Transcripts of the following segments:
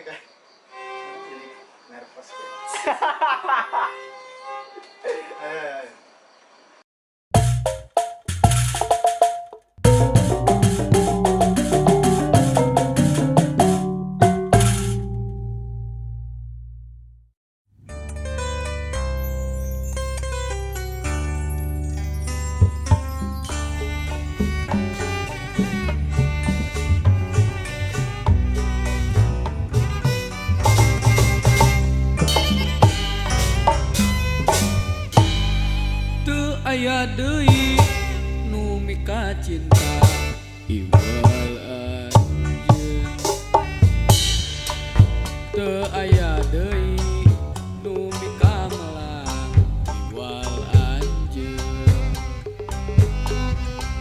kan jadi nervous gitu. Aya deui nu mika cinta iwal anjeun teu aya deui nu mika melang iwal anjeun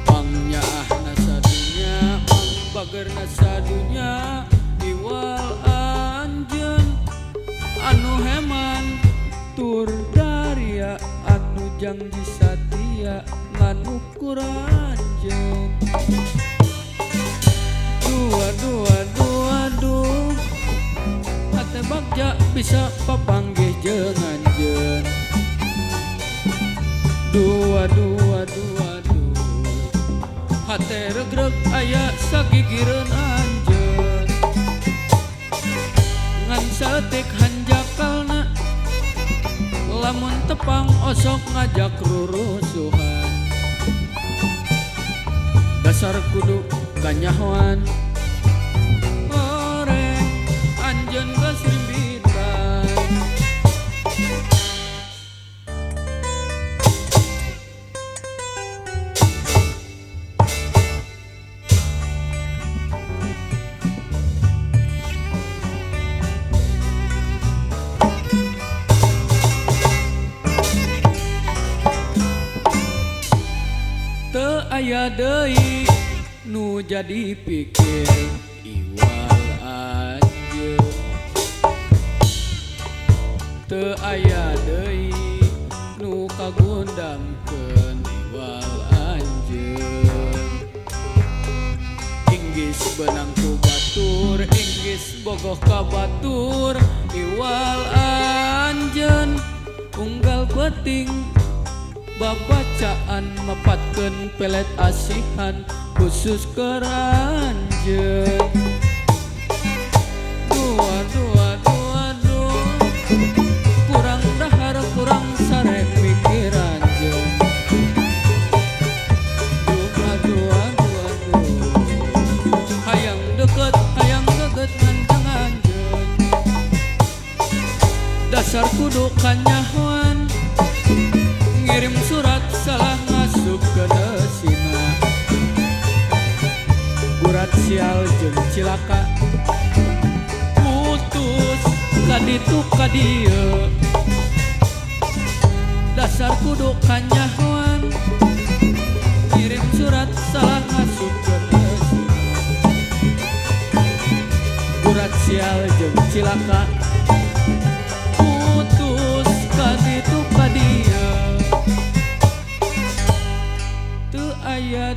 pangnyaahna sadunya mang bagerna sadunya iwal anjeun anu heman tur daria anu janji satia nganu kuranjeun dua hate bagja bisa papanggih jeung anjeun dua hate regreg aya sagigireun anjeun ngan saeutik hanjakalna lamun tepang osok ngajak rurusuhan dasar kudu kanyahoan oreng anjeun geus rimbitan teu aya deui nu jadi pikir iwal anjeun teu aya deui nu kagundangkeun iwal anjeun inggis benang ku batur inggis bogoh ka batur iwal anjeun unggal peuting babacaan mepatkeun pelet asihan khusus keranjeun dua kurang dahar kurang sare pikiranjeun dua hayang deket hayang geget nganjeng anjeun dasar kudu kanyahoan ngirim surat salah masuk ke desina urat sial jeung cilaka putus kaditu kadieu dasar kudu kanyahoan ngirim surat salah masuk ke desina urat sial jeung cilaka putus kaditu kadieu aya